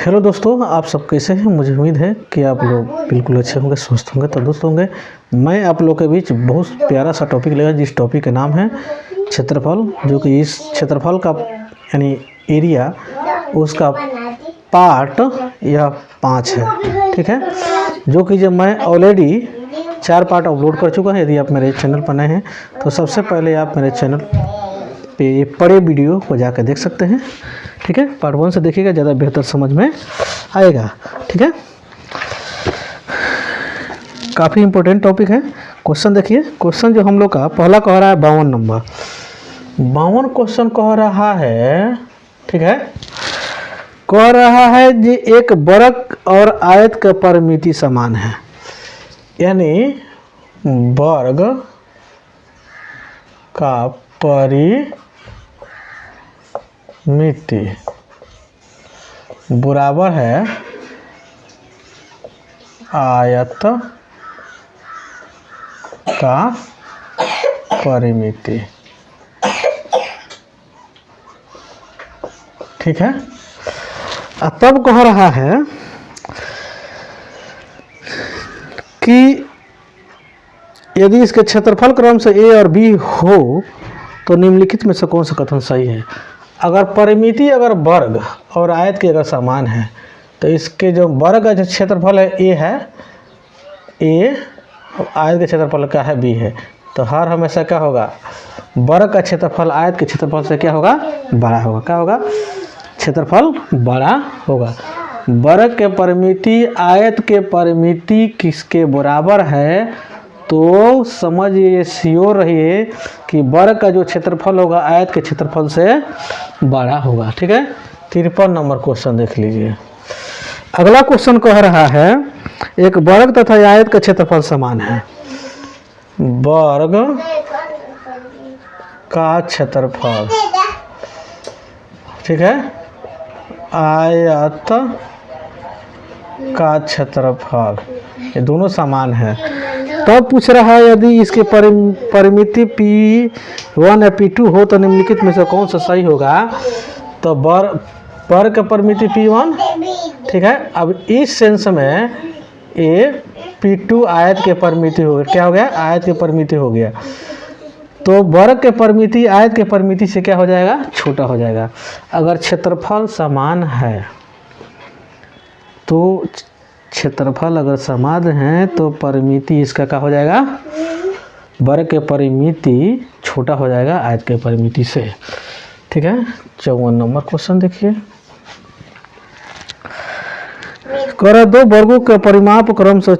Hello दोस्तों, आप सब कैसे हैं। मुझे उम्मीद है कि आप लोग बिल्कुल अच्छे होंगे, स्वस्थ होंगे। तो दोस्तों होंगे मैं आप लोग के बीच बहुत प्यारा सा टॉपिक लेगा, जिस टॉपिक का नाम है क्षेत्रफल। जो कि इस क्षेत्रफल का यानी एरिया उसका पार्ट या 5 है, ठीक है। जो कि जब मैं ऑलरेडी 4 पार्ट अपलोड कर चुका है। यदि आप मेरे चैनल पर नए हैं तो सबसे पहले आप मेरे चैनल पे ये पड़े वीडियो को जाकर देख सकते हैं, ठीक है। पार्ट 1 से देखिएगा, ज़्यादा बेहतर समझ में आएगा, ठीक है। काफ़ी इम्पोर्टेंट टॉपिक है। क्वेश्चन देखिए, क्वेश्चन जो हम लोग का पहला कह रहा है 52 नंबर। 52 क्वेश्चन कह रहा है, ठीक है, कह रहा है कि एक वर्ग और आयत का परिमिति समान है। यानी वर्ग का परिमिति बराबर है आयत का परिमिति, ठीक है। तब कह रहा है कि यदि इसके क्षेत्रफल क्रम से ए और बी हो तो निम्नलिखित में से कौन सा कथन सही है। अगर परिमिति अगर वर्ग और आयत के अगर समान है तो इसके जो वर्ग का जो क्षेत्रफल है ए है, ए, और आयत के क्षेत्रफल क्या है बी है, तो हर हमेशा क्या होगा, वर्ग का क्षेत्रफल आयत के क्षेत्रफल से क्या होगा, बड़ा होगा। क्या होगा, क्षेत्रफल बड़ा होगा। वर्ग के परिमिति आयत के परिमिति किसके बराबर है, तो समझिए, श्योर रहिए कि वर्ग का जो क्षेत्रफल होगा आयत के क्षेत्रफल से बड़ा होगा, ठीक है। 53 नंबर क्वेश्चन देख लीजिए। अगला क्वेश्चन कह रहा है एक वर्ग तथा आयत का क्षेत्रफल समान है। वर्ग का क्षेत्रफल, ठीक है, आयत का क्षेत्रफल, ये दोनों समान है। तब पूछ रहा है यदि इसके परिमिति P1 या P2 हो तो निम्नलिखित में से कौन सा सही होगा। तो वर्ग का परिमिति P1, ठीक है। अब इस सेंस में ये P2 आयत के परिमिति हो गया। क्या हो गया, आयत के परिमिति हो गया। तो वर्ग के परिमिति आयत के परिमिति से क्या हो जाएगा, छोटा हो जाएगा। अगर क्षेत्रफल समान है तो क्षेत्रफल अगर समान है तो परिमिति इसका क्या हो जाएगा, वर्ग के परिमिति छोटा हो जाएगा आयत के परिमिति से, ठीक है। 54 नंबर क्वेश्चन देखिए। कर दो वर्गों का परिमाप क्रम से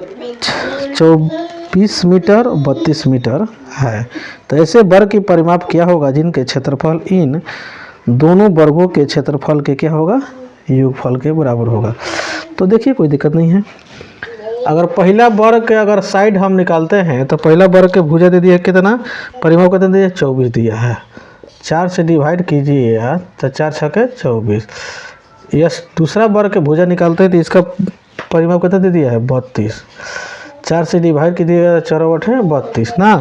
24 मीटर और 32 मीटर है। तो ऐसे वर्ग की परिमाप क्या होगा जिनके क्षेत्रफल इन दोनों वर्गों के क्षेत्रफल के क्या होगा, योगफल के बराबर होगा। तो देखिए कोई दिक्कत नहीं है। अगर पहला वर्ग के अगर साइड हम निकालते हैं तो पहला वर्ग के भुजा दे दिया कितना, परिमाप कितना दिया, 24 दिया है। 4 से डिवाइड कीजिए तो 4 छके 24। यस, दूसरा वर्ग के भुजा निकालते हैं तो इसका परिमाप कितना दे दिया है, 32। 4 से डिवाइड कीजिएगा 4 8 है 32 ना।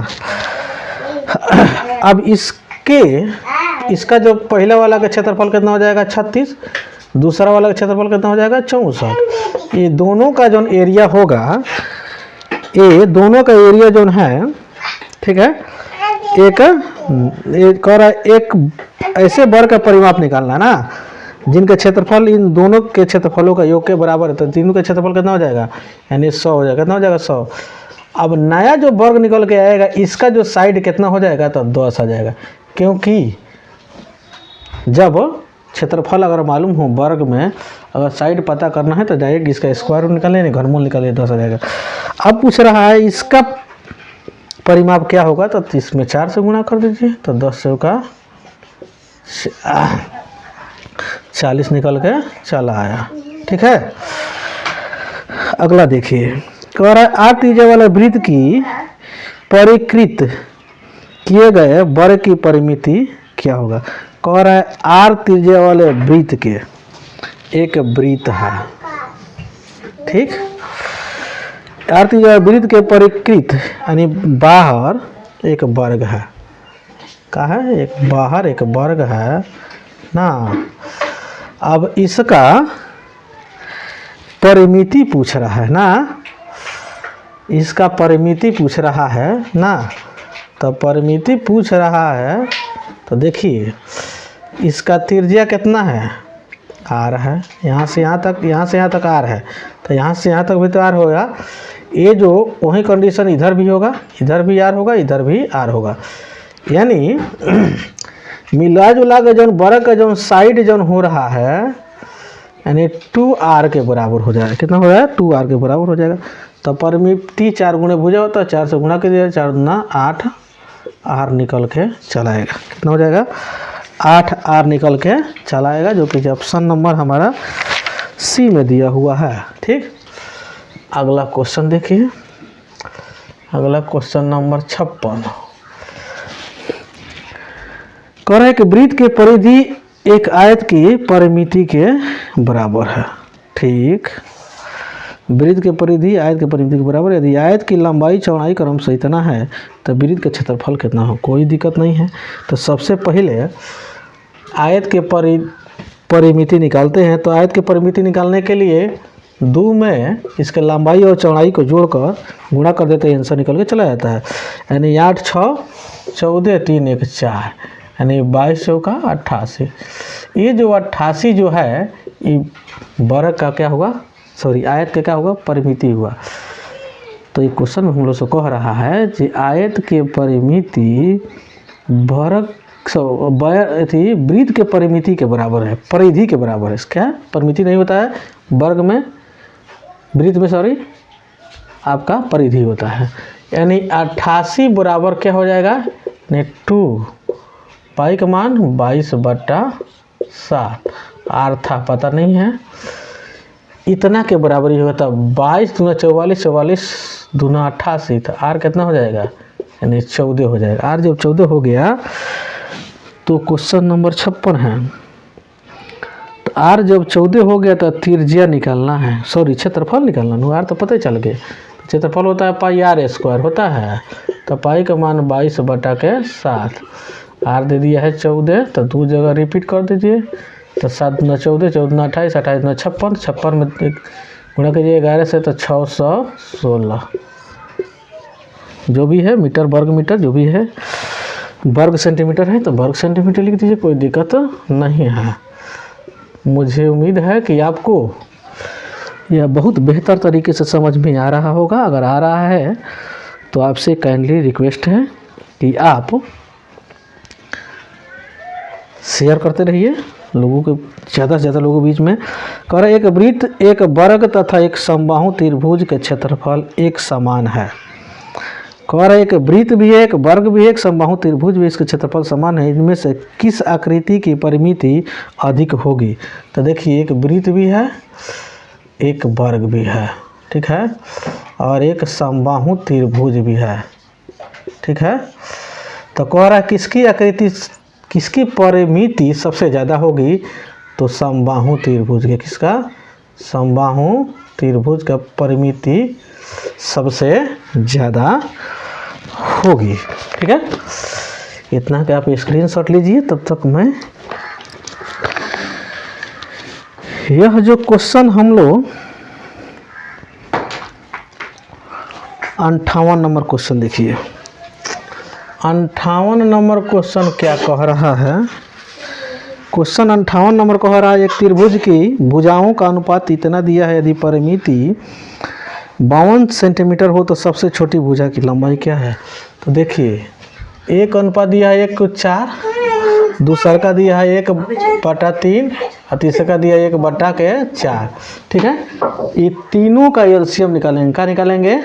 अब इसका जो पहला वाला का क्षेत्रफल कितना हो जाएगा, 36। दूसरा वाला का क्षेत्रफल कितना हो जाएगा, 64। ये दोनों का जो एरिया होगा, ये दोनों का एरिया जो है, ठीक है, एक ऐसे वर्ग का परिमाप निकालना ना जिनका क्षेत्रफल इन दोनों के क्षेत्रफलों का योग के बराबर है। तो तीनों का क्षेत्रफल कितना हो जाएगा, यानी 100 हो जाएगा। कितना हो जाएगा, 100। अब नया जो वर्ग निकल के आएगा इसका जो साइड कितना हो जाएगा, तो 10 आ जाएगा। क्योंकि जब क्षेत्रफल अगर मालूम हो वर्ग में, अगर साइड पता करना है तो डायरेक्ट इसका स्क्वायर रूट निकालिए, नहीं घनमूल निकालिए, 10 आ जाएगा। अब पूछ रहा है इसका परिमाप क्या होगा, तो इसमें 4 से गुणा कर दीजिए तो 10 से का 40 निकल के चला आया, ठीक है। अगला देखिए, कह रहा है 8 त्रिज्या वाले वृत्त की परिकृत किए गए वर्ग की परिमिति क्या होगा। कह रहा है 8 त्रिज्या वाले वृत्त के, एक वृत्त है, ठीक। 8 त्रिज्या वृत्त के परिकृत यानी बाहर एक वर्ग है। का है, एक बाहर एक वर्ग है ना। अब इसका परिमिति पूछ रहा है ना, इसका परिमिति पूछ रहा है ना। तो परिमिति पूछ रहा है तो देखिए इसका त्रिज्या कितना है, आर है। यहाँ से यहाँ तक, यहाँ से यहाँ तक आर है, तो यहाँ से यहाँ तक भी तो आर होगा। ये जो वही कंडीशन इधर भी होगा, इधर भी आर होगा, इधर भी आर होगा। यानी मिला जुला के जौन वर्ग का जौन साइड जौन हो रहा है यानी 2r के बराबर हो जाएगा। कितना हो रहा है, 2r के बराबर हो जाएगा। तो परिमिति 4 गुणे भुजा होता है, 4 से गुणा कर दिया, 4 दूना 8 r निकल के चला आएगा। कितना हो जाएगा, 8r निकल के चला आएगा, जो कि ऑप्शन नंबर हमारा सी में दिया हुआ है। ठीक, अगला क्वेश्चन देखिए, अगला क्वेश्चन नंबर 56 कह रहा है कि वृत्त के परिधि एक आयत की परिमिति के बराबर है। ठीक, वृत्त के परिधि आयत के परिमिति के बराबर। यदि आयत की लंबाई चौड़ाई क्रम से इतना है तो वृत्त का क्षेत्रफल कितना हो, कोई दिक्कत नहीं है। तो सबसे पहले आयत के परिमिति निकालते हैं। तो आयत की परिमिति निकालने के लिए 2 में इसके लंबाई और चौड़ाई को जोड़कर गुणा कर देते हैं, आंसर निकल के चला जाता है। यानी 8 6 14 3 1 4 यानी 22 चौका 88। ये जो 88 जो है ये वर्ग का क्या होगा, सॉरी आयत का क्या होगा, परिमिति हुआ। तो ये क्वेश्चन में हम लोग से कह रहा है कि आयत के परिमिति वर्ग वृत्त के परिमिति के बराबर है, परिधि के बराबर है। क्या परिमिति नहीं होता है वर्ग में, वृत्त में सॉरी आपका परिधि होता है। यानी 88 बराबर क्या हो जाएगा, 2 पाई का मान 22/7। आर था पता नहीं है, इतना के बराबर ही होगा। तब 22 दूना 44, 44 दूना 88, तो आर कितना हो जाएगा, यानी 14 हो जाएगा। आर जब 14 हो गया तो क्वेश्चन नंबर 56 है। तो आर जब 14 हो गया तो त्रिज्या निकालना है, सॉरी क्षेत्रफल निकालना है। आर तो पता ही चल गया, क्षेत्रफल होता है पाई आर स्क्वायर होता है। तो पाई का मान 22/7, आर दे दिया है 14, तो 2 जगह रिपीट कर दीजिए। तो 7 दूना 14, 14 दूना 28, 28 दूना 56, 56 में गुणा कीजिए 11 से, तो 616 जो भी है मीटर, वर्ग मीटर जो भी है, वर्ग सेंटीमीटर है तो वर्ग सेंटीमीटर लिख दीजिए, कोई दिक्कत नहीं है। मुझे उम्मीद है कि आपको यह बहुत बेहतर तरीके से समझ में आ रहा होगा। अगर आ रहा है तो आपसे काइंडली रिक्वेस्ट है कि आप शेयर करते रहिए लोगों के, ज़्यादा से ज़्यादा लोगों के बीच में। कह रहे एक वृत्त, एक वर्ग तथा एक समबाहु त्रिभुज के क्षेत्रफल एक समान है। कह रहे एक वृत्त भी है, एक वर्ग भी है, एक समबाहु त्रिभुज भी, इसके क्षेत्रफल समान है। इनमें से किस आकृति की परिमिति अधिक होगी। तो देखिए एक वृत्त भी है, एक वर्ग भी है, ठीक है, और एक समबाहु त्रिभुज भी है, ठीक है। तो कह रहा है किसकी आकृति, किसकी परिमिति सबसे ज़्यादा होगी। तो समबाहु त्रिभुज के, किसका, समबाहु त्रिभुज का परिमिति सबसे ज़्यादा होगी, ठीक है। इतना कि आप स्क्रीनशॉट लीजिए। तब तक मैं यह जो क्वेश्चन हम लोग 58 नंबर क्वेश्चन देखिए, 58 नंबर क्वेश्चन क्या कह रहा है। क्वेश्चन 58 नंबर कह रहा है एक त्रिभुज की भुजाओं का अनुपात इतना दिया है, यदि परिमिति 52 सेंटीमीटर हो तो सबसे छोटी भुजा की लंबाई क्या है। तो देखिए एक अनुपात दिया है 1:4, दूसरा का दिया है 1/3 और तीसरा का दिया है 1/4, ठीक है। ये तीनों का एलसीएम निकालेंगे। क्या निकालेंगे,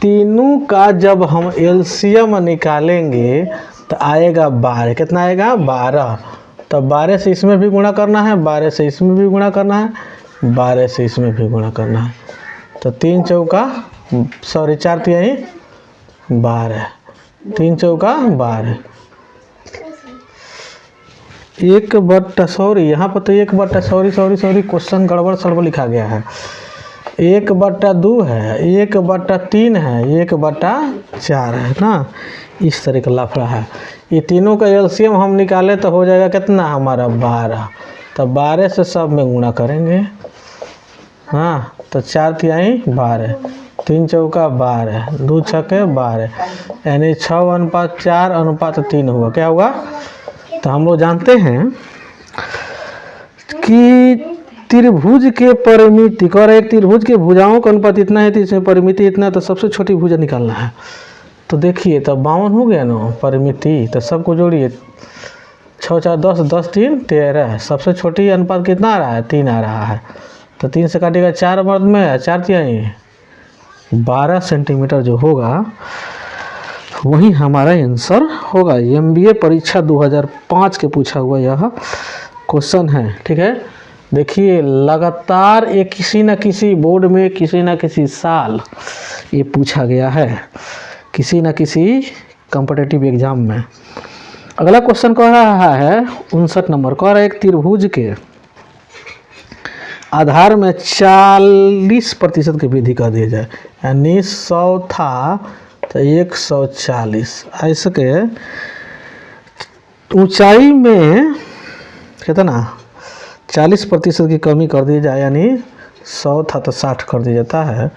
तीनों का जब हम एलसीएम निकालेंगे तो आएगा 12। कितना आएगा, 12। तो 12 से इसमें भी गुणा करना है, 12 से इसमें भी गुणा करना है, 12 से इसमें भी गुणा करना है। तो 3 चौका सॉरी 4 तिहाई 12, 3 चौका 12, 1/, सॉरी यहाँ पर तो 1/, सॉरी क्वेश्चन गड़बड़ सड़बड़ लिखा गया है। 1/2 है, 1/3 है, 1/4 है ना, इस तरह का लफड़ा है। ये तीनों का एलसीएम हम निकाले तो हो जाएगा कितना हमारा 12। तो 12 से सब में गुणा करेंगे, हाँ, तो 4 तिहाई 12, 3 चौका 12, 2 छक्के 12, यानी 6:4:3 हुआ। क्या हुआ? तो हम लोग जानते हैं कि त्रिभुज के परिमिति और एक त्रिभुज के भुजाओं का अनुपात इतना है तो इसमें परिमिति इतना है, तो सबसे छोटी भुजा निकालना है। तो देखिए, तो 52 हो गया ना परिमिति, तो सबको जोड़िए, 6 4 10, 10 3 13, सबसे छोटी अनुपात कितना आ रहा है? 3 आ रहा है। तो 3 से काटेगा 4 मर्द में, 4 तिहाई 12 सेंटीमीटर जो होगा वही हमारा आंसर होगा। MBA परीक्षा 2005 के पूछा हुआ यह क्वेश्चन है। ठीक है, देखिए लगातार ये किसी न किसी बोर्ड में किसी न किसी साल ये पूछा गया है, किसी न किसी कॉम्पिटिटिव एग्जाम में। अगला क्वेश्चन कह रहा है 59 नंबर, कह रहा है एक त्रिभुज के आधार में 40% की वृद्धि कर दी जाए, यानी 100 था तो 140, ऐसे के ऊंचाई में कितना 40% की कमी कर दी जाए, यानी 100 था तो 60 कर दिया जाता है।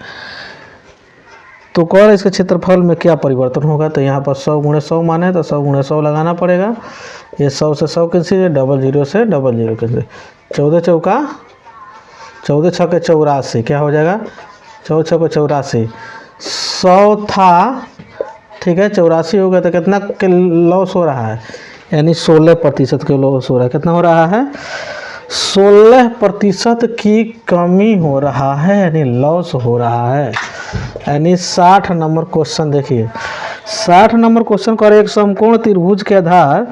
तो कौन इसके क्षेत्रफल में क्या परिवर्तन होगा? तो यहाँ पर 100 × 100 माने तो 100 × 100 लगाना पड़ेगा। ये 100 से 100 कैंसिल है, 00 से 00 कैंसिल, 14 चौका 14 छक्के 84, क्या हो जाएगा? 14 छक्के 84, 100 था, ठीक है, 84 हो गया तो कितना के लॉस हो रहा है? यानी 16% के लॉस हो रहा है। कितना हो रहा है? 16% की कमी हो रहा है, यानी लॉस हो रहा है। यानी 60 नंबर क्वेश्चन देखिए, 60 नंबर क्वेश्चन कर एक समकोण त्रिभुज के आधार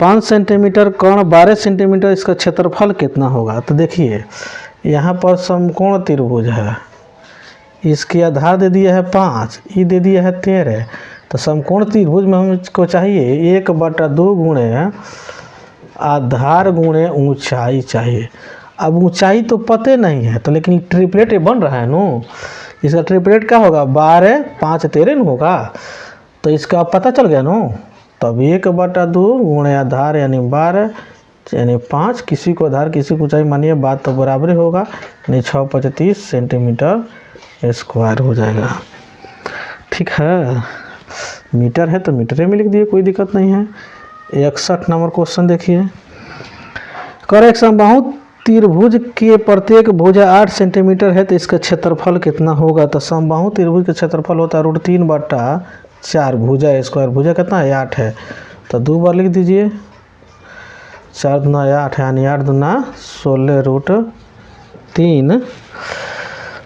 5 सेंटीमीटर, कर्ण 12 सेंटीमीटर, इसका क्षेत्रफल कितना होगा? तो देखिए यहाँ पर समकोण त्रिभुज है, इसकी आधार दे दिया है 5, ये दे दिया है 13, तो समकोण त्रिभुज में हमको चाहिए 1/2 गुणे आधार गुणे ऊंचाई चाहिए। अब ऊंचाई तो पते नहीं है, तो लेकिन ट्रिपलेट ये बन रहा है नो, इसका ट्रिपलेट क्या होगा? 12 5 13 होगा, तो इसका पता चल गया नो। तब 1/2 गुणे आधार यानी 12 यानी 5, किसी को आधार किसी को ऊंचाई मानिए, बात तो बराबर ही होगा, यानी 635 सेंटीमीटर स्क्वायर हो जाएगा। ठीक है, मीटर है तो मीटर में लिख दिए, कोई दिक्कत नहीं है। 61 नंबर क्वेश्चन देखिए, कर एक समबाहु त्रिभुज के प्रत्येक भुजा 8 सेंटीमीटर है तो इसका क्षेत्रफल कितना होगा? तो समबाहु त्रिभुज का क्षेत्रफल होता है √3/4, भुजा स्क्वायर, भुजा कितना है? 8 है, तो 2 बार लिख दीजिए, 4 दूना 8, यानी 8 दूना 16√3,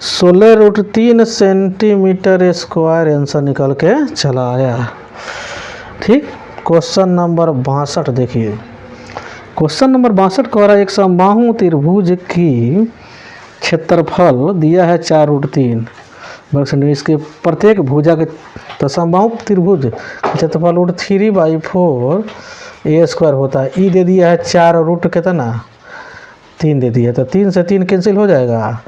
16√3 सेंटीमीटर स्क्वायर आंसर निकल के चला आया। ठीक, क्वेश्चन नंबर 62 देखिए, क्वेश्चन नंबर 62 कह रहा है एक समबाहु त्रिभुज की क्षेत्रफल दिया है 4√3 वर्ग सेंटीमीटर, इसके प्रत्येक भुजा के, तो समबाहु त्रिभुज क्षेत्रफल √3/4 A² होता है। ई दे दिया है 4 और रूट कितना 3 दे दिया, तो 3 से 3 कैंसिल हो जाएगा,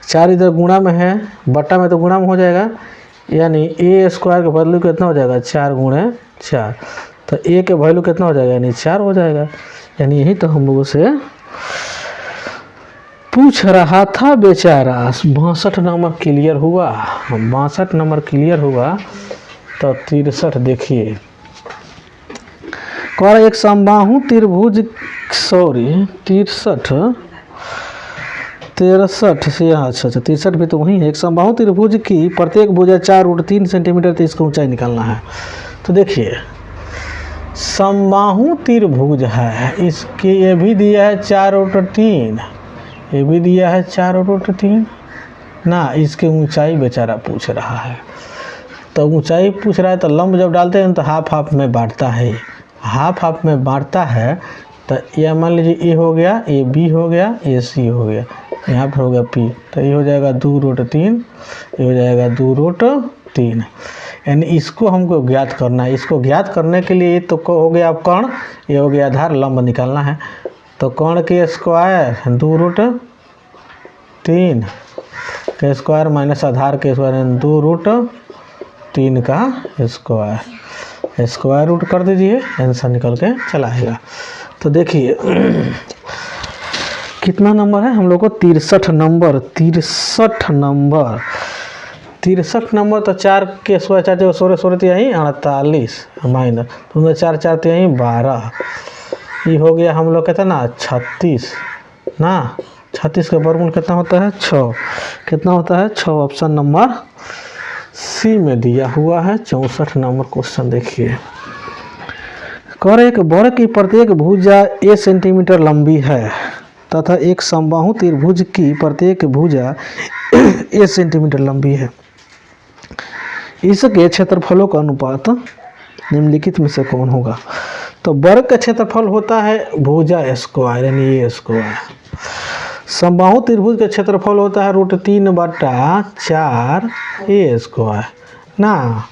4 इधर गुणा में है, बट्टा में तो गुणा में हो जाएगा, यानी A² का वैल्यू कितना हो जाएगा? 4 × 4, तो A के वैल्यू कितना हो जाएगा? यानी 4 हो जाएगा। यानी यही तो हम लोगों से पूछ रहा था बेचारा। 62 नंबर क्लियर हुआ, 62 नंबर क्लियर हुआ। तो 63 देखिए, कह एक समबाहु त्रिभुज, 63 से यहाँ, अच्छा 63 भी तो वही है। एक समबाहु त्रिभुज की प्रत्येक भुजा 4√3 सेंटीमीटर, तो इसको ऊंचाई निकालना है। तो देखिए समबाहु त्रिभुज है, इसके ये भी दिया है 4√3, ये भी दिया है 4√3 ना, इसके ऊंचाई बेचारा पूछ रहा है। तो ऊंचाई पूछ रहा है, तो लंब जब डालते हैं तो हाफ हाफ में बांटता है, हाफ हाफ में बांटता है। तो यह मान लीजिए ए हो गया, ए बी हो गया, ए सी हो गया, यहाँ पर हो गया पी, तो ये हो जाएगा 2√3, ये हो जाएगा 2√3। यानी इसको हमको ज्ञात करना है। इसको ज्ञात करने के लिए तो हो गया अब कर्ण, ये हो गया आधार, लंब निकालना है। तो कर्ण के स्क्वायर 2√3 के स्क्वायर माइनस आधार के स्क्वायर 2√3 का स्क्वायर, स्क्वायर रूट कर दीजिए, आंसर निकल के चला आएगा। तो देखिए कितना नंबर है हम लोग को? 63 नंबर। 63 नंबर तो 4 के स्क्वायर 4 16 16 यहीं 48 माइनस तुमने 4 4 तो यहीं 12। ये हो गया हम लोग कहते हैं ना 36 ना। 36 का वर्गमूल कितना होता है? 6। कितना होता है? 6। ऑप्शन नंबर सी में दिया हुआ है 64 नंबर क्वेश्चन। देखिए कह रहे एक वर्ग की प्रत्येक भुजा a सेंटीमीटर लंबी है तथा एक समबाहु त्रिभुज की प्रत्येक भुजा a सेंटीमीटर लंबी है। इसके क्षेत्रफलों का अनुपात निम्नलिखित में से कौन होगा? तो वर्ग का क्षेत्रफल होता है भुजा स्क्वायर यानी ए स्क्वायर। समबाहु त्रिभुज का क्षेत्रफल होता है √3/4 ए स्क्वायर ना।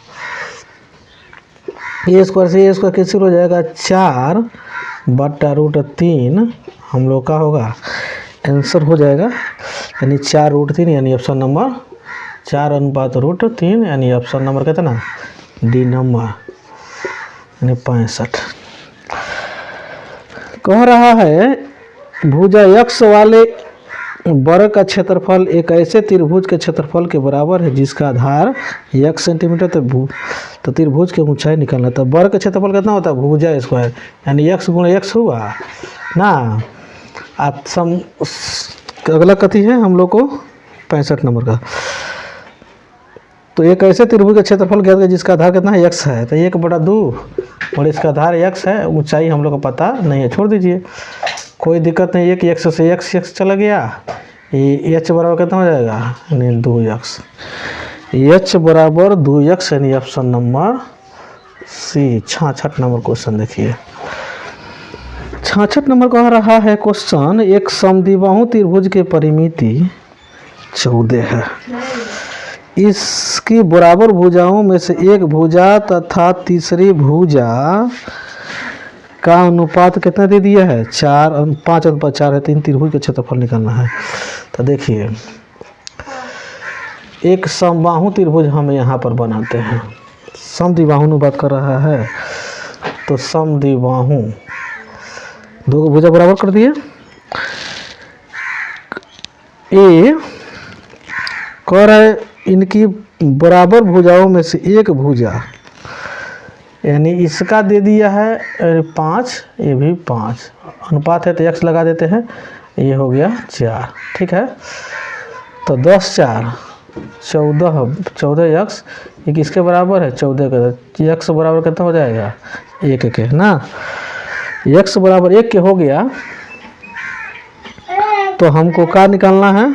ए स्क्वायर से ए स्क्वायर कैंसिल हो जाएगा 4/√3 हम लोग का होगा आंसर हो जाएगा यानी 4√3 यानी ऑप्शन नंबर 4/√3 यानी ऑप्शन नंबर कितना? डी नंबर यानी 65। कह रहा है भुजा x वाले वर्ग का क्षेत्रफल एक ऐसे त्रिभुज के क्षेत्रफल के बराबर है जिसका आधार x सेंटीमीटर तो त्रिभुज की ऊंचाई निकालना। तो वर्ग का क्षेत्रफल कितना होता है? भुजा स्क्वायर यानी x गुणा x हुआ ना। आप अगला कथी है हम लोग को 65 नंबर का। तो एक ऐसे त्रिभुज का क्षेत्रफल ज्ञात है जिसका आधार कितना है? x है। तो 1/2 और इसका आधार x है, ऊंचाई हम लोग को पता नहीं है, छोड़ दीजिए, कोई दिक्कत नहीं है कि x से x चला गया। ये h बराबर कितना हो जाएगा? यानी 2x। h बराबर 2x यानी option number C. 66 number question देखिए। 66 नंबर कह रहा है क्वेश्चन एक समद्विबाहु त्रिभुज के परिमिति 14 है। इसकी बराबर भुजाओं में से एक भुजा तथा तीसरी भुजा का अनुपात कितना दे दिया है? 5/4 है। 3 त्रिभुज का क्षेत्रफल निकालना है। तो देखिए एक समबाहु त्रिभुज हम यहाँ पर बनाते हैं। समद्विबाहु में बात कर रहा है तो समद्विबाहु दो भुजा बराबर कर दिए। ए कह रहा है इनकी बराबर भुजाओं में से एक भुजा यानी इसका दे दिया है 5, ये भी 5, अनुपात है तो x लगा देते हैं, ये हो गया 4। ठीक है तो 10 4 14 x ये किसके बराबर है? 14 का। x बराबर कितना हो जाएगा? 1 के ना। x बराबर 1 के हो गया तो हमको क्या निकालना है?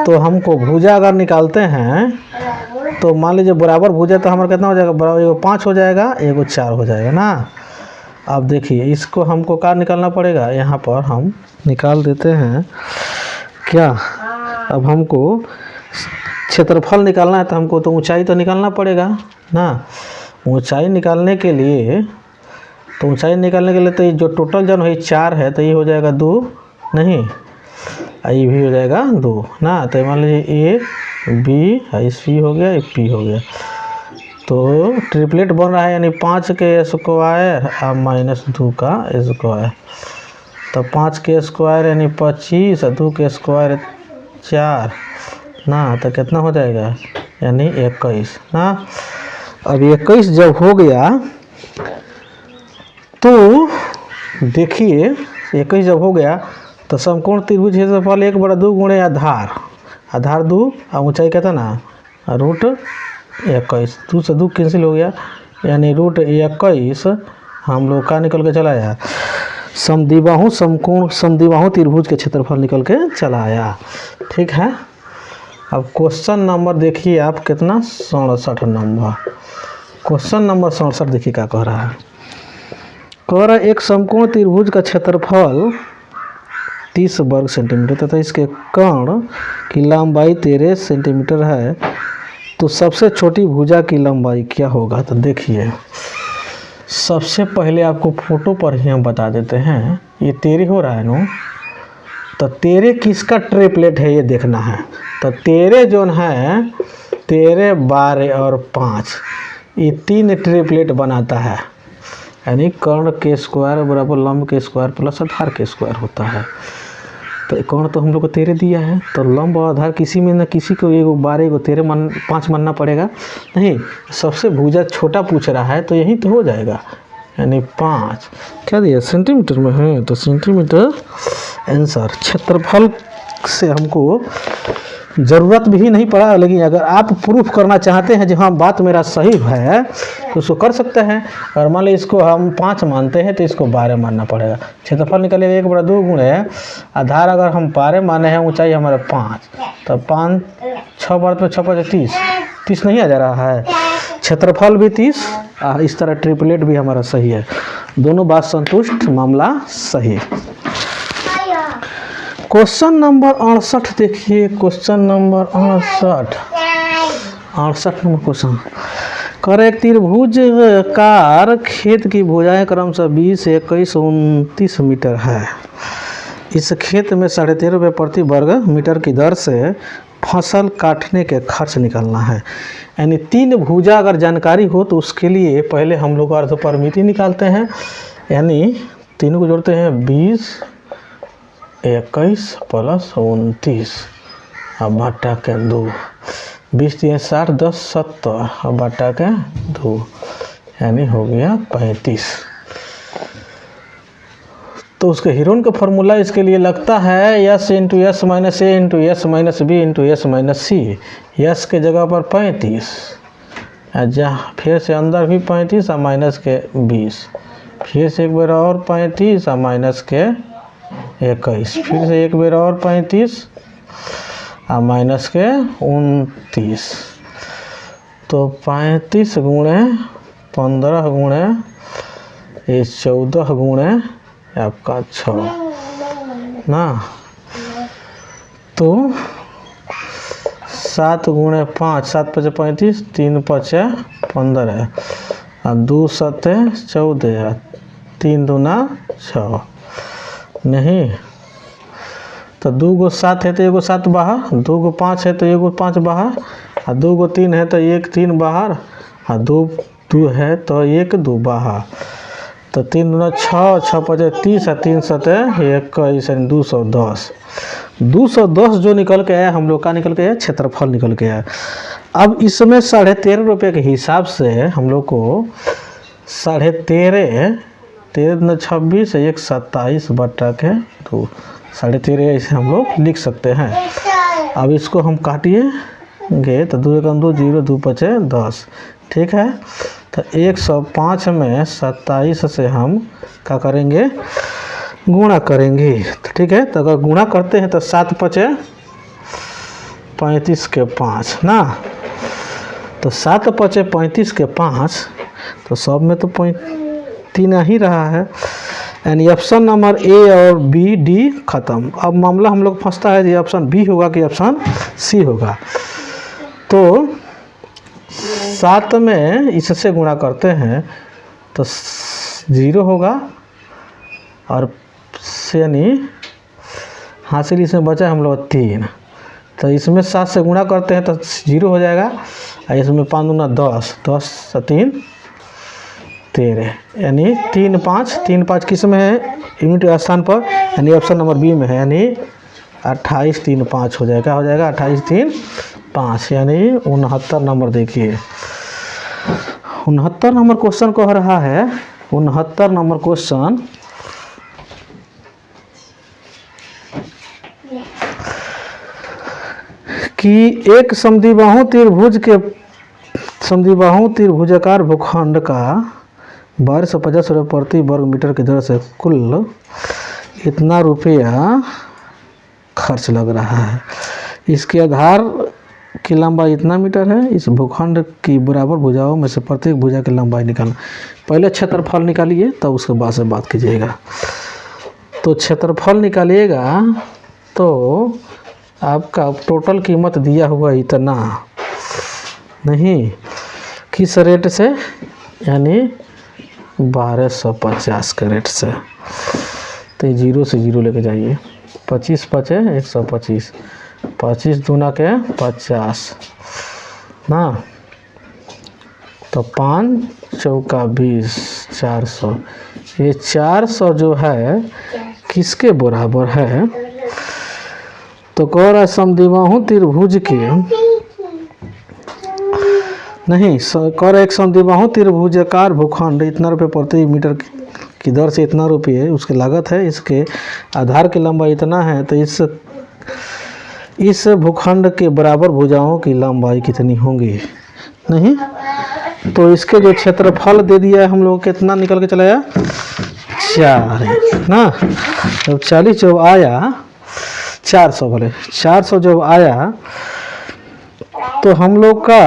तो हमको भुजा अगर निकालते हैं तो मान लीजिए बराबर भुजा तो हमारा कितना हो जाएगा? बराबर एगो 5 हो जाएगा, एगो 4 हो जाएगा ना। अब देखिए इसको हमको क्या निकालना पड़ेगा? यहाँ पर हम निकाल देते हैं क्या। अब हमको क्षेत्रफल निकालना है तो हमको तो ऊंचाई तो निकालना पड़ेगा ना। ऊंचाई निकालने के लिए तो ये जो टोटल जन है 4 है तो ये हो जाएगा 2 नहीं, ये भी हो जाएगा 2 ना। तो मान लीजिए ए बी सी हो गया, पी हो गया, तो ट्रिपलेट बन रहा है यानी 5 के स्क्वायर और -2 का स्क्वायर। तो 5 के स्क्वायर यानी 25 और 2 के स्क्वायर 4 ना। तो कितना हो जाएगा? यानी 21 ना। अब 21 जब हो गया तो देखिए 21 जब हो गया तो समकोण त्रिभुज क्षेत्रफल 1/2 गुणे आधार 2 और ऊंचाई कहता ना √21। 2 से 2 कैंसिल हो गया यानी √21 हम लोग का निकल के चला आया। समद्विबाहु त्रिभुज के क्षेत्रफल निकल के चला आया। ठीक है अब क्वेश्चन नंबर देखिए आप कितना? 67 नंबर। क्वेश्चन नंबर 67 देखिए क्या कह रहा है। कह रहा है एक समकोण त्रिभुज का क्षेत्रफल 30 वर्ग सेंटीमीटर तथा इसके कर्ण की लंबाई 13 सेंटीमीटर है तो सबसे छोटी भुजा की लंबाई क्या होगा? तो देखिए सबसे पहले आपको फोटो पर ही हम बता देते हैं। ये 13 हो रहा है ना, तो 13 किसका ट्रिपलेट है ये देखना है। तो 13 जो है 13 12 और 5 ये 3 ट्रिपलेट बनाता है यानी कर्ण के स्क्वायर बराबर लंब के स्क्वायर प्लस आधार के स्क्वायर होता है। तो कौन तो हम लोग को 13 दिया है, तो लंब और आधार किसी में न किसी को एगो 12 एगो 13 मान 5 मानना पड़ेगा। नहीं, सबसे भुजा छोटा पूछ रहा है तो यही तो हो जाएगा, यानी 5। क्या दिया सेंटीमीटर में है, तो सेंटीमीटर आंसर। क्षेत्रफल से हमको ज़रूरत भी नहीं पड़ा, लेकिन अगर आप प्रूफ करना चाहते हैं कि हाँ बात मेरा सही है तो उसको कर सकते हैं। और मान लीजिए इसको हम 5 मानते हैं तो इसको 12 मानना पड़ेगा। क्षेत्रफल निकलेगा 1/2 गुणे आधार, अगर हम 12 माने हैं, ऊंचाई हमारा 5, तो 5 6 बार तो 6 5 30 30 नहीं आ जा रहा है। क्षेत्रफल भी 30, इस तरह ट्रिपलेट भी हमारा सही है। दोनों बात संतुष्ट, मामला सही। क्वेश्चन नंबर 68 देखिए, क्वेश्चन नंबर 68 नंबर क्वेश्चन। कर एक त्रिभुज कार खेत की भुजाएं क्रमशः 20, 21, 29 मीटर है। इस खेत में 13.5 रुपये प्रति वर्ग मीटर की दर से फसल काटने के खर्च निकालना है। यानी 3 भुजा अगर जानकारी हो तो उसके लिए पहले हम लोग अर्ध परिमिति निकालते हैं, यानी तीनों को जोड़ते हैं 20, 21 प्लस 29 अब बटा के 2, 20 3 60, 10 70 अब बटा के 2, यानी हो गया 35। तो उसके हीरोन का फॉर्मूला इसके लिए लगता है s into s minus a into s minus b into s minus c. S के जगह पर 35, जहाँ फिर से अंदर भी 35 और माइनस के 20, फिर से एक बार और 35 और माइनस के 21, फिर से एक बार और 35 और माइनस के 29। तो 35 गुणे 15 गुणे 14 गुणे आपका 6 ना, तो 7 गुणे 5, 7 5 35, 3 5 15 और 2 7 14, 3 दूना 6। नहीं, तो 2 गो 7 है तो एगो 7 बाहर, 2 गो 5 है तो एगो 5 बाहर, और 2 गो 3 है तो 1 3 बाहर, और 2 2 है तो 1 2 बाहर। तो 3 दूना 6, 6 5 30 और 3 7 21, 210। 210 जो निकल के आया हम लोग का निकल के आया क्षेत्रफल निकल के आया। अब इसमें 13.5 रुपये के हिसाब से हम लोग को 13.5 13 26 1 27 बटा के 2, 13.5 ऐसे हम लोग लिख सकते हैं। अब इसको हम काटिएंगे तो 2 1 2 0 2 5 10, ठीक है। तो 105 में 27 से हम क्या करेंगे, गुणा करेंगे, तो ठीक है। तो अगर गुणा करते हैं तो 7 5 35 के 5 ना, तो 7 5 35 के 5, तो सब में तो 3 ही रहा है, यानी ऑप्शन नंबर ए और बी डी खत्म। अब मामला हम लोग फंसता है कि ऑप्शन बी होगा कि ऑप्शन सी होगा। तो 7 में इससे गुणा करते हैं तो 0 होगा, और यानी हासिल इसमें बचा हम लोग 3, तो इसमें 7 से गुणा करते हैं तो 0 हो जाएगा, और इसमें 5 दूना 10, 10 से 3 13, यानी 3 5 किस में है, यूनिट स्थान पर, यानी ऑप्शन नंबर बी में है, यानी 28 3 5 हो जाएगा, 28 3 5, यानी 69 नंबर। देखिए 69 नंबर क्वेश्चन कह रहा है, 69 नंबर क्वेश्चन कि एक समद्विबाहु त्रिभुजाकार भूखंड का 1250 रुपये प्रति वर्ग मीटर की दर से कुल इतना रुपया खर्च लग रहा है। इसके आधार की लंबाई इतना मीटर है। इस भूखंड की बराबर भुजाओं में से प्रत्येक भुजा की लंबाई निकालना। पहले क्षेत्रफल निकालिए तब उसके बाद से बात कीजिएगा। तो क्षेत्रफल निकालिएगा तो आपका टोटल कीमत दिया हुआ इतना नहीं, किस रेट से, यानी 1250 के रेट से। तो 0 से 0 लेके जाइए, 25 5 125, 25 दूना के 50 ना, तो 5 चौका 20 400। ये 400 जो है किसके बराबर है, तो कह रहा है समद्विबाहु त्रिभुज के नहीं कह रहा है एक समद्विबाहु त्रिभुजाकार भूखंड इतना रुपये प्रति मीटर की दर से इतना रुपये उसकी लागत है, इसके आधार की लंबाई इतना है, तो इस भूखंड के बराबर भुजाओं की लंबाई कितनी होगी? नहीं तो इसके जो क्षेत्रफल दे दिया है हम लोग कितना निकल के चला आया 4 ना। जब 40 जब आया 400 भले 400 जब आया तो हम लोग का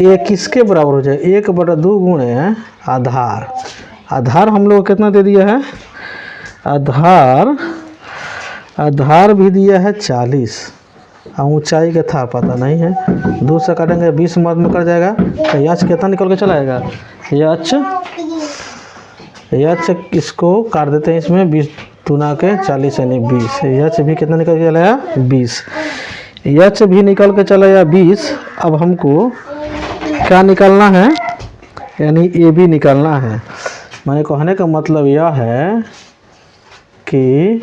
ये किसके बराबर हो जाए 1/2 गुणे आधार। आधार हम लोग कितना दे दिया है? आधार भी दिया है 40 और ऊंचाई का था पता नहीं है, 2 से काटेंगे 20 मध्य में कट जाएगा, तो यच कितना निकल के चला आएगा? यच इसको काट देते हैं, इसमें 20 गुना के 40 यानी 20, यच भी कितना निकल के चला आया 20, यच भी निकल के चला आया 20। अब हमको क्या निकालना है? यानी ए भी निकालना है। मैंने कहने का मतलब यह है कि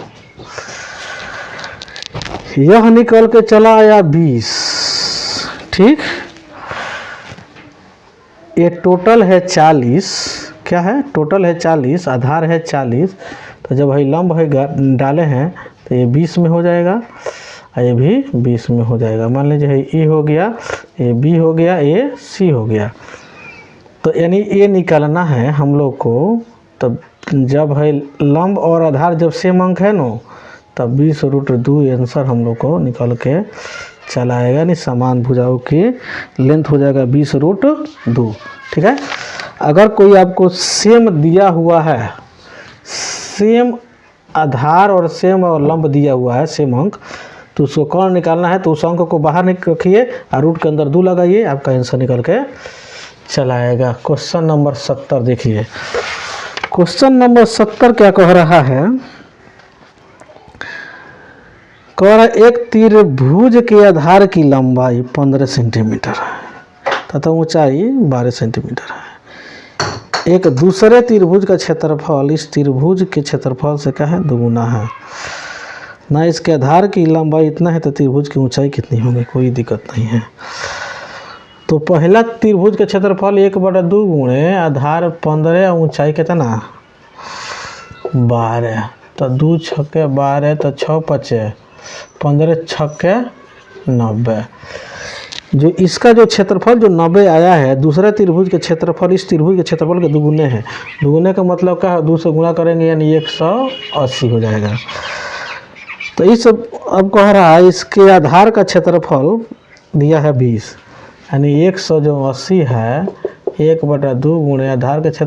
यह निकल के चला आया 20, ठीक, ये टोटल है 40, क्या है टोटल है 40, आधार है 40, तो जब भाई लंब है डाले हैं तो ये 20 में हो जाएगा और ये भी 20 में हो जाएगा। मान लीजिए ए हो गया, ये बी हो गया, ये सी हो गया, तो यानी ये निकालना है हम लोग को। तब जब है लंब और आधार जब सेम अंक है ना, तब 20√2 आंसर हम लोग को निकल के चला आएगा। नहीं समान भुजाओं की लेंथ हो जाएगा 20√2, ठीक है। अगर कोई आपको सेम दिया हुआ है, सेम आधार और सेम और लंब दिया हुआ है सेम अंक, तो उसको कौन निकालना है? तो उस अंक को बाहर रखिए और रूट के अंदर 2 लगाइए, आपका आंसर निकल के चला आएगा। क्वेश्चन नंबर 70 देखिए, क्वेश्चन नंबर 70 क्या कह रहा है? कह रहा है एक त्रिभुज के आधार की लंबाई 15 सेंटीमीटर है तथा ऊंचाई 12 सेंटीमीटर है। एक दूसरे त्रिभुज का क्षेत्रफल इस त्रिभुज के क्षेत्रफल से क्या है? दुगुना है ना। इसके आधार की लंबाई इतना है तो त्रिभुज की ऊंचाई कितनी होगी? कोई दिक्कत नहीं है। तो पहला त्रिभुज का क्षेत्रफल 1/2 गुणे आधार 15, ऊंचाई कितना 12, तो 2 छक्के 12 तो 6 पचे 15 छक्के 90। जो इसका जो क्षेत्रफल जो 90 आया है, दूसरा त्रिभुज के क्षेत्रफल इस त्रिभुज के क्षेत्रफल के दुगुने है। दुगुने का मतलब क्या है? 2 से गुणा करेंगे यानी 180 हो जाएगा। तो इस अब कह रहा है इसके आधार का क्षेत्रफल दिया है 20, यानी 180 है 1/2 गुणे आधार के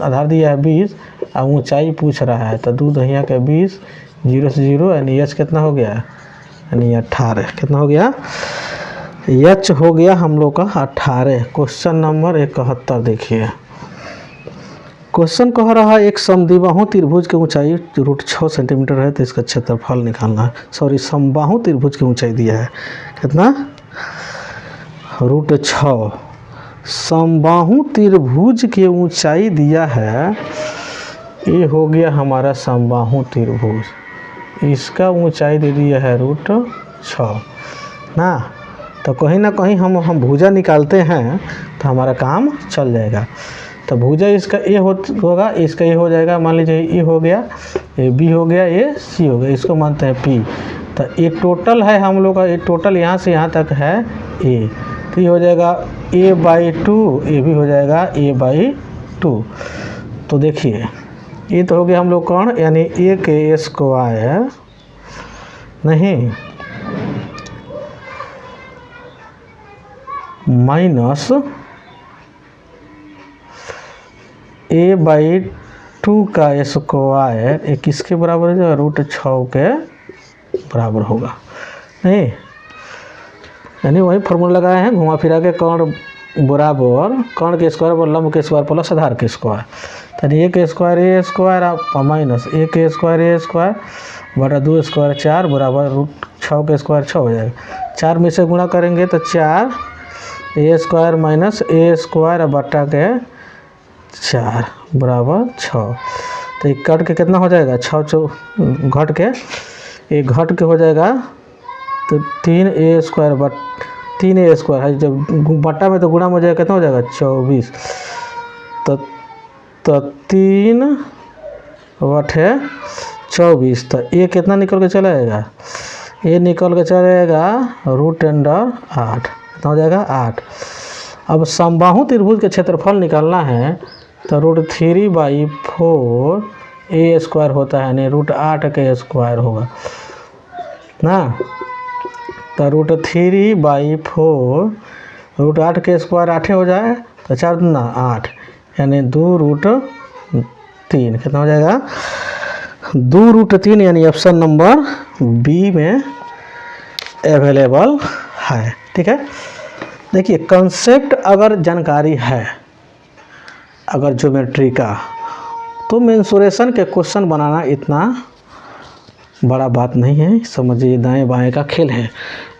आधार दिया है 20 और ऊंचाई पूछ रहा है, तो 2 दहिया के 20, 0 से 0 यानी एच कितना हो गया? यानी 18। कितना हो गया? एच हो गया हम लोग का 18। क्वेश्चन नंबर 71 देखिए, क्वेश्चन कह रहा है एक समद्विबाहु त्रिभुज की ऊंचाई √6 सेंटीमीटर है, तो इसका क्षेत्रफल निकालना है। सॉरी, समबाहु त्रिभुज की ऊंचाई दिया है कितना? √6। समबाहु त्रिभुज की ऊंचाई दिया है, ये हो गया हमारा समबाहु त्रिभुज, इसका ऊंचाई दे दिया है √6 ना। तो कहीं ना कहीं हम भुजा निकालते हैं तो हमारा काम चल जाएगा। तो भुजा इसका ए होगा, इसका ए हो जाएगा, मान लीजिए ए हो गया, ए बी हो गया, ए सी हो गया, इसको मानते हैं पी। तो ये टोटल है हम लोग का, ये टोटल यहाँ से यहाँ तक है ए, तो ये हो जाएगा a/2, ये भी हो जाएगा a/2। तो देखिए ये तो हो गया हम लोग कौन, यानी a के स्क्वायर नहीं माइनस a/2 का स्क्वायर ये किसके बराबर हो जाएगा? √6 के बराबर होगा। नहीं, यानी वही फॉर्मूला लगाए हैं घुमा फिरा के, कर्ण बराबर कर्ण के स्क्वायर और लंब के स्क्वायर प्लस आधार के स्क्वायर, यानी a के square a square minus a के स्क्वायर a स्क्वायर बटा 2 स्क्वायर 4 बराबर √6 के स्क्वायर 6 हो जाएगा। 4 में से गुणा करेंगे तो 4 a square minus a square बटा के 4 बराबर 6। तो ये कट के कितना हो जाएगा? 6 घट के ये घट के हो जाएगा तो 3a² 3a² है, जब बट्टा में तो गुणा में हो जाएगा, कितना हो जाएगा 24। तो 3 बटे 24, तो ये कितना निकल के चला जाएगा, ये निकल के चला जाएगा √10⁸ कितना हो जाएगा 8। अब समबाहु त्रिभुज के क्षेत्रफल निकालना है तो √3/4 a² होता है, यानी √8 के स्क्वायर होगा ना। तो √3/4 √8 के स्क्वायर 8 हो जाए, तो 4 दूना 8, यानी 2√3 कितना हो जाएगा 2√3, यानी ऑप्शन नंबर बी में अवेलेबल है। ठीक है, देखिए कंसेप्ट अगर जानकारी है अगर ज्योमेट्री का, तो मेंसुरेशन के क्वेश्चन बनाना इतना बड़ा बात नहीं है, समझिए दाएं बाएं का खेल है।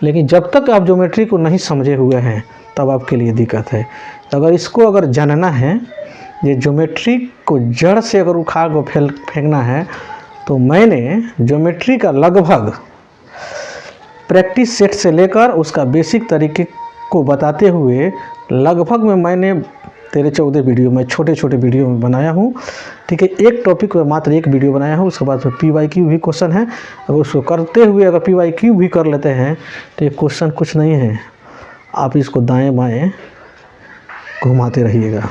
लेकिन जब तक आप ज्योमेट्री को नहीं समझे हुए हैं तब आपके लिए दिक्कत है। तो अगर इसको अगर जानना है, ये ज्योमेट्री को जड़ से अगर उखाड़ को फेंकना है, तो मैंने ज्योमेट्री का लगभग प्रैक्टिस सेट से लेकर उसका बेसिक तरीके को बताते हुए लगभग में मैंने 13-14 वीडियो में छोटे छोटे वीडियो में बनाया हूँ। ठीक है, एक टॉपिक पर मात्र एक वीडियो बनाया हूँ। उसके बाद PYQ भी क्वेश्चन है, अगर उसको करते हुए अगर PYQ भी कर लेते हैं तो ये क्वेश्चन कुछ नहीं है, आप इसको दाएं बाएं घुमाते रहिएगा।